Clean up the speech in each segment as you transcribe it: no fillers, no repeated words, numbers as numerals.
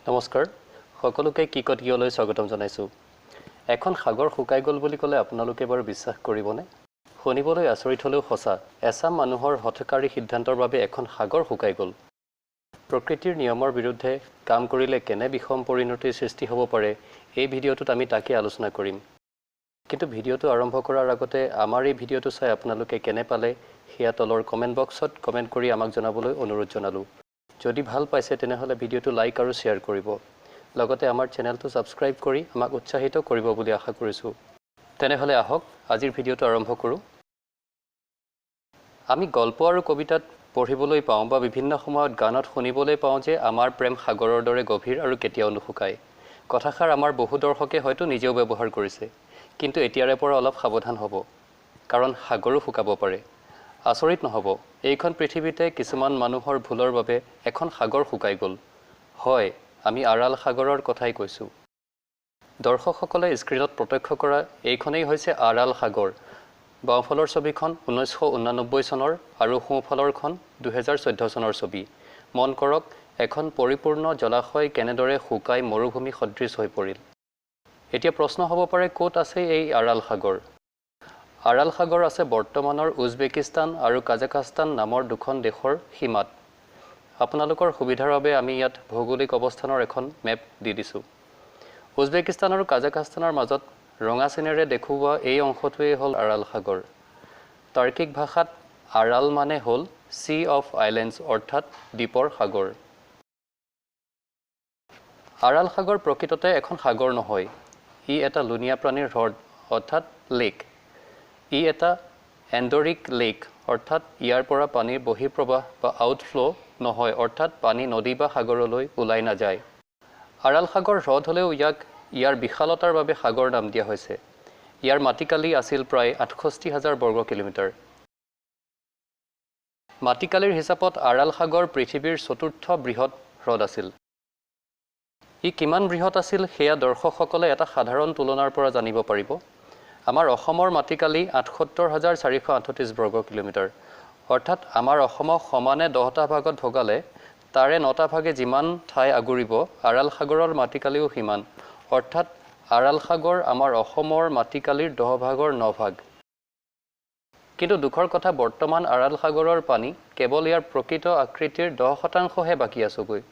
নমস্কাৰ সকলোকে KI-KOT লৈ স্বাগতম জনাইছো এখন সাগৰ শুকাই গল বুলি ক'লে আপোনালোকে বাৰু বিশ্বাস কৰিবনে শুনিবলৈ আচৰিত হলেও সঁচা এছাম মানুহৰ হঠকাৰী সিদ্ধান্তৰ বাবে এখন সাগৰ শুকাই গল প্ৰকৃতিৰ নিয়মৰ বিৰুদ্ধে কাম কৰিলে কেনে বিষম পৰিণতিৰ সৃষ্টি হ'ব পাৰে এই ভিডিঅ'টোত আমি তাকে আলোচনা কৰিম কিন্তু ভিডিঅ'টো আৰম্ভ কৰাৰ আগতে আমাৰ এই ভিডিঅ'টো চাই আপোনালোকে কেনে পালে হেয়া তলৰ কমেন্ট বক্সত কমেন্ট কৰি আমাক জনাবলৈ অনুৰোধ জনালো যদি ভাল পাইছে তেনেহলে ভিডিঅ'টো লাইক আৰু শেয়াৰ কৰিব লগতে আমাৰ চেনেলটো সাবস্ক্ৰাইব কৰি আমাক উৎসাহিত কৰিব বুলি আশা কৰিছো তেনেহলে আহক আজিৰ ভিডিঅ'টো আৰম্ভ কৰো আমি গল্প আৰু কবিতাত পঢ়িবলৈ পাওঁ বা বিভিন্ন সময়ত গানত শুনিবলৈ পাওঁ যে আমাৰ প্ৰেম সাগৰৰ দৰে গভীৰ আৰু কেতিয়াও নুশুকায় কথাষাৰ আমাৰ বহু দৰ্শকে হয়তো নিজেও ব্যৱহাৰ কৰিছে কিন্তু এতিয়াৰে পৰা অলপ সাৱধান হ'ব কাৰণ সাগৰো শুকাব পাৰে আচৰিত নহব এইখন পৃথিৱীতে কিছুমান মানুহৰ ভুলৰ বাবে এখন সাগৰ শুকাই গল হয় আমি আৰাল সাগৰৰ কথাই কৈছো দৰ্শকসকলে স্ক্ৰীনত প্ৰত্যক্ষ কৰা এইখনেই হৈছে আৰাল সাগৰ বাওঁফালৰ ছবিখন 1989 চনৰ আৰু সোঁফালৰখন 2014 চনৰ ছবি মন কৰক এখন পৰিপূৰ্ণ জলাশয় কেনেদৰে শুকাই মৰুভূমি সদৃশ হৈ পৰিল এতিয়া প্ৰশ্ন হ'ব পাৰে ক'ত আছে এই আৰাল সাগৰ আৰাল সাগৰ আছে বৰ্তমানৰ উজবেকিস্তান আৰু কাজাখস্তান নামৰ দুখন দেশৰ সীমাত আপোনালোকৰ সুবিধাৰ বাবে আমি ইয়াত ভৌগোলিক অৱস্থানৰ এখন মেপ দি দিছো উজবেকিস্তান আৰু কাজাখস্তানৰ মাজত ৰঙা চিনেৰে দেখুওৱা এই অংশটোৱে হ'ল আৰাল সাগৰ তাৰ্কিক ভাষাত আৰাল মানে হ'ল সি অফ আইল্যান্ডছ অৰ্থাৎ দ্বীপৰ সাগৰ আৰাল সাগৰ প্ৰকৃততে এখন সাগৰ নহয় ই এটা লুনিয়া প্ৰাণীৰ হ্ৰদ অৰ্থাৎ লেক ই এটা এণ্ডৰিক লেক অৰ্থাৎ ইয়াৰ পৰা পানীৰ বহিঃপ্ৰবাহ বা আউটফ্লো নহয় অৰ্থাৎ পানী নদী বা সাগৰলৈ ওলাই নাযায় আৰাল সাগৰ হ্ৰদ হলেও ইয়াৰ বিশালতাৰ বাবে সাগৰ নাম দিয়া হৈছে ইয়াৰ মাটিকালি আছিল প্ৰায় ৬৮,০০০ বৰ্গ কিলোমিটাৰ মাটিকালিৰ হিচাপত আৰাল সাগৰ পৃথিৱীৰ চতুৰ্থ বৃহৎ হ্ৰদ আছিল ই কিমান বৃহৎ আছিল সেয়া দৰ্শকসকলে এটা সাধাৰণ তুলনাৰ পৰা জানিব পাৰিব আমাৰ অসমৰ মাটিকালি ৭৮,৪৩৮ বৰ্গ কিলোমিটাৰ অৰ্থাৎ আমাৰ অসমক সমানে 10টা ভাগত ভগালে তাৰে 9টা ভাগে যিমান ঠাই আগুৰিব আৰাল সাগৰৰ মাটিকালিও সিমান অৰ্থাৎ আৰাল সাগৰ আমাৰ অসমৰ মাটিকালিৰ 10 ভাগৰ 9 ভাগ কিন্তু দুখৰ কথা বৰ্তমান আৰাল সাগৰৰ পানী কেৱল ইয়াৰ প্ৰকৃত আকৃতিৰ 10%হে বাকি আছেগৈ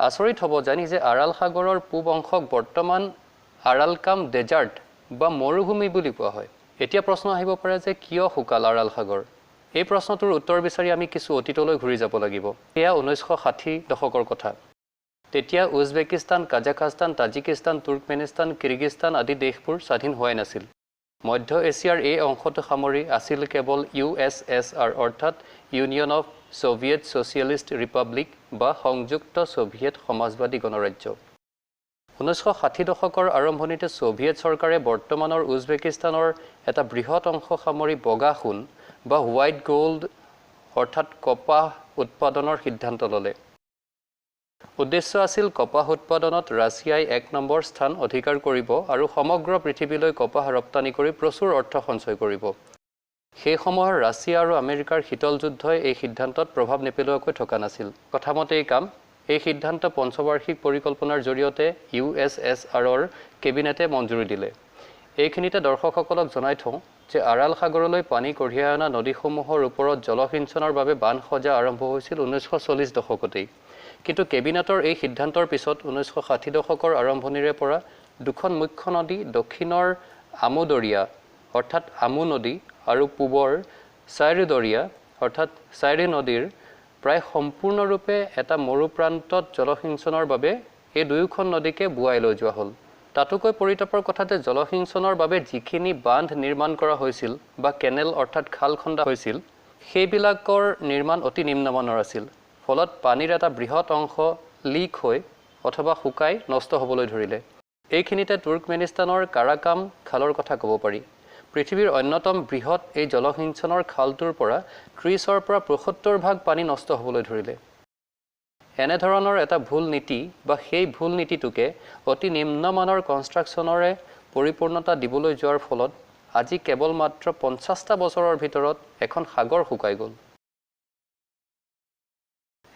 আচৰিত হ'ব জানি যে আৰাল সাগৰৰ পূব অংশক বৰ্তমান আৰালকাম ডেজাৰ্ট বা মৰুভূমি বুলি কোৱা হয় এতিয়া প্ৰশ্ন আহিব পাৰে যে কিয় শুকাল আৰাল সাগৰ এই প্ৰশ্নটোৰ উত্তৰ বিচাৰি আমি কিছু অতীতলৈ ঘূৰি যাব লাগিব এয়া 1960 দশকৰ কথা তেতিয়া উজবেকিস্তান কাজাখস্তান তাজিকিস্তান তুৰ্কমেনিস্তান কিৰগিস্তান আদি দেশবোৰ স্বাধীন হোৱাই নাছিল মধ্য এছিয়াৰ এই অংশটো সামৰি আছিল কেৱল USSR অৰ্থাৎ ইউনিয়ন অফ সোভিয়েট সোশিয়েলিষ্ট ৰিপাব্লিক বা সংযুক্ত সোভিয়েট সমাজবাদী গণৰাজ্য 1960 দশকৰ আৰম্ভণিতে সোভিয়েট চৰকাৰে বৰ্তমানৰ উজবেকিস্তানৰ এটা বৃহৎ অংশ সামৰি বগা সোণ বা হোৱাইট গোল্ড অৰ্থাৎ কপাহ উৎপাদনৰ সিদ্ধান্ত ল'লে উদ্দেশ্য আছিল কপাহ উৎপাদনত ৰাছিয়াই 1 নম্বৰ স্থান অধিকাৰ কৰিব আৰু সমগ্ৰ পৃথিৱীলৈ কপাহ ৰপ্তানি কৰি প্ৰচুৰ অৰ্থ সঞ্চয় কৰিব সেই সময়ৰ ৰাছিয়া আৰু আমেৰিকাৰ শীতল যুদ্ধই এই সিদ্ধান্তত প্ৰভাৱ নেপেলোৱাকৈ থকা নাছিল কথামতে এই সিদ্ধান্ত পঞ্চবাৰ্ষিক পৰিকল্পনাৰ জৰিয়তে USSRৰ কেবিনেটে মঞ্জুৰি দিলে এইখিনিতে দৰ্শকসকলক জনাই থওঁ যে আৰাল সাগৰলৈ পানী কঢ়িয়াই অনা নদীসমূহৰ ওপৰত জলসিঞ্চনৰ বাবে বান্ধ সজা আৰম্ভ হৈছিল 1940 দশকতেই কিন্তু কেবিনেটৰ এই সিদ্ধান্তৰ পিছত 1960 দশকৰ আৰম্ভণিৰে পৰা দুখন মুখ্য নদী দক্ষিণৰ আমুদৰিয়া অৰ্থাৎ আমু নদী আৰু পূবৰ চাইৰি অৰ্থাৎ চাইৰি নদীৰ প্ৰায় সম্পূৰ্ণৰূপে এটা মৰুপ্ৰান্তত জলসিঞ্চনৰ বাবে এই দুয়োখন নদীকে বুৱাই লৈ যোৱা হ'ল তাতোকৈ পৰিতাপৰ কথাতে জলসিঞ্চনৰ বাবে যিখিনি বান্ধ নিৰ্মাণ কৰা হৈছিল বা কেনেল অৰ্থাৎ খাল খন্দা হৈছিল সেইবিলাকৰ নিৰ্মাণ অতি নিম্নমানৰ আছিল ফলত পানীৰ এটা বৃহৎ অংশ লিক হৈ অথবা শুকাই নষ্ট হ'বলৈ ধৰিলে এইখিনিতে তুৰ্কমেনিস্তানৰ কাৰাকাম খালৰ কথা ক'ব পাৰি পৃথিৱীৰ অন্যতম বৃহৎ এই জলসিঞ্চনৰ খালটোৰ পৰা 30ৰ পৰা 75 ভাগ পানী নষ্ট হ'বলৈ ধৰিলে এনে ধৰণৰ এটা ভুল নীতি বা সেই ভুল নীতিটোকে অতি নিম্নমানৰ কনষ্ট্ৰাকচনৰে পৰিপূৰ্ণতা দিবলৈ যোৱাৰ ফলত আজি কেৱল মাত্ৰ 50টা বছৰৰ ভিতৰত এখন সাগৰ শুকাই গ'ল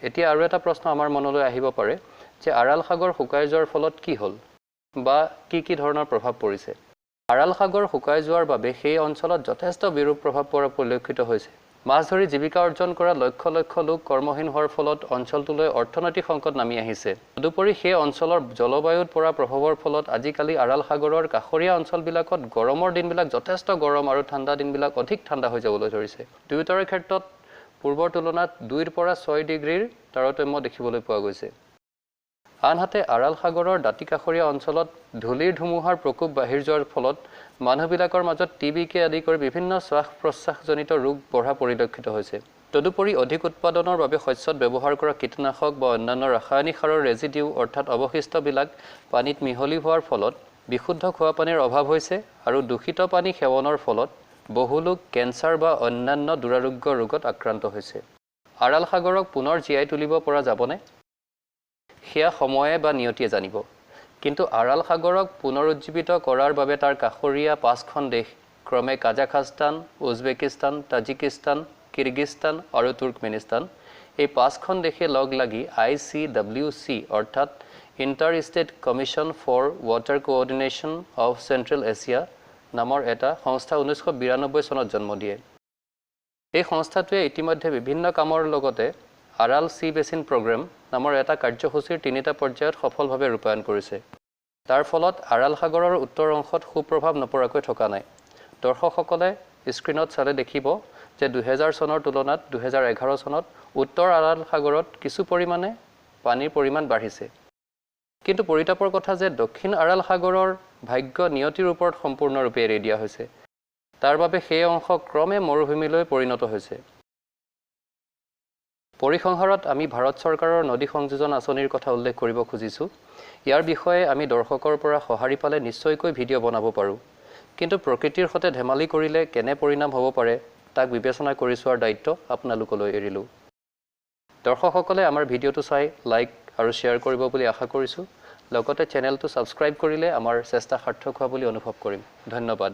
এতিয়া আৰু এটা প্ৰশ্ন আমাৰ মনলৈ আহিব পাৰে যে আৰাল সাগৰ শুকাই যোৱাৰ ফলত কি হ'ল বা কি ধৰণৰ প্ৰভাৱ পৰিছে। আৰাল সাগৰ শুকাই যোৱাৰ বাবে সেই অঞ্চলত যথেষ্ট বিৰূপ প্ৰভাৱ পৰা পৰিলক্ষিত হৈছে। মাছ ধৰি জীৱিকা অৰ্জন কৰা লক্ষ লক্ষ লোক কৰ্মহীন হোৱাৰ ফলত অঞ্চলটোলৈ অৰ্থনৈতিক সংকট নামি আহিছে। তদুপৰি সেই অঞ্চলৰ জলবায়ুত পৰা প্ৰভাৱৰ ফলত আজিকালি আৰাল সাগৰৰ কাষৰীয়া অঞ্চলবিলাকত গৰমৰ দিনবিলাক যথেষ্ট গৰম আৰু ঠাণ্ডা দিনবিলাক অধিক ঠাণ্ডা হৈ যাবলৈ ধৰিছে। দুয়োটাৰে ক্ষেত্ৰত পূৰ্বৰ তুলনাত 2ৰ পৰা 6 ডিগ্ৰীৰ তাৰতম্য দেখিবলৈ পোৱা গৈছে। আনহাতে আৰাল সাগৰৰ দাঁতি কাষৰীয়া অঞ্চলত ধূলিৰ ধুমুহাৰ প্ৰকোপ বাঢ়ি যোৱাৰ ফলত মানুহবিলাকৰ মাজত টিবিকে আদি কৰি বিভিন্ন শ্বাস প্ৰশ্বাসজনিত ৰোগ বঢ়া পৰিলক্ষিত হৈছে। তদুপৰি অধিক উৎপাদনৰ বাবে শস্যত ব্যৱহাৰ কৰা কীটনাশক বা অন্যান্য ৰাসায়নিক সাৰৰ ৰেজিডিউ অৰ্থাৎ অৱশিষ্টবিলাক পানীত মিহলি হোৱাৰ ফলত বিশুদ্ধ খোৱা পানীৰ অভাৱ হৈছে আৰু দূষিত পানী সেৱনৰ ফলত বহু লোক কেঞ্চাৰ বা অন্যান্য দুৰাৰোগ্য ৰোগত আক্ৰান্ত হৈছে। আৰাল সাগৰক পুনৰ জীয়াই তুলিব পৰা যাবনে? সেয়া সময়ে বা নিয়তিয়ে জানিব। কিন্তু আৰাল সাগৰক পুনৰুজ্জীৱিত কৰাৰ বাবে তাৰ কাষৰীয়া 5খন দেশ ক্ৰমে কাজাখাস্তান, উজবেকিস্তান, তাজিকিস্তান, কিৰগিস্তান আৰু তুৰ্কমেনিস্তান এই 5খন দেশে লগ লাগি ICWC অৰ্থাৎ inter state commission for water coordination of central Asia নামৰ এটা সংস্থা 1992 চনত জন্ম দিয়ে। এই সংস্থাটোৱে ইতিমধ্যে বিভিন্ন কামৰ লগতে আৰাল চি বেচিন প্ৰগ্ৰেম নামৰ এটা কাৰ্যসূচীৰ 3টা পৰ্যায়ত সফলভাৱে ৰূপায়ণ কৰিছে। তাৰ ফলত আৰাল সাগৰৰ উত্তৰ অংশত সুপ্ৰভাৱ নপৰাকৈ থকা নাই। দৰ্শকসকলে স্ক্ৰীনত চালে দেখিব যে 2000 চনৰ তুলনাত 2011 চনত উত্তৰ আৰাল সাগৰত কিছু পৰিমাণে পানীৰ পৰিমাণ বাঢ়িছে। কিন্তু পৰিতাপৰ কথা যে দক্ষিণ আৰাল সাগৰৰ ভাগ্য নিয়তিৰ ওপৰত সম্পূৰ্ণৰূপে এৰি দিয়া হৈছে। তাৰ বাবে সেই অংশ ক্ৰমে মৰুভূমিলৈ পৰিণত হৈছে। পৰিসংহাৰত আমি ভাৰত চৰকাৰৰ নদী সংযোজন আঁচনিৰ কথা উল্লেখ কৰিব খুজিছোঁ। ইয়াৰ বিষয়ে আমি দৰ্শকৰ পৰা সঁহাৰি পালে নিশ্চয়কৈ ভিডিঅ' বনাব পাৰোঁ। কিন্তু প্ৰকৃতিৰ সৈতে ধেমালি কৰিলে কেনে পৰিণাম হ'ব পাৰে তাক বিবেচনা কৰি চোৱাৰ দায়িত্ব আপোনালোকলৈ এৰিলোঁ। দৰ্শকসকলে আমাৰ ভিডিঅ'টো চাই লাইক আৰু শ্বেয়াৰ কৰিব বুলি আশা কৰিছোঁ। লগতে চেনেলটো ছাবস্ক্ৰাইব কৰিলে আমাৰ চেষ্টা সাৰ্থক হোৱা বুলি অনুভৱ কৰিম। ধন্যবাদ।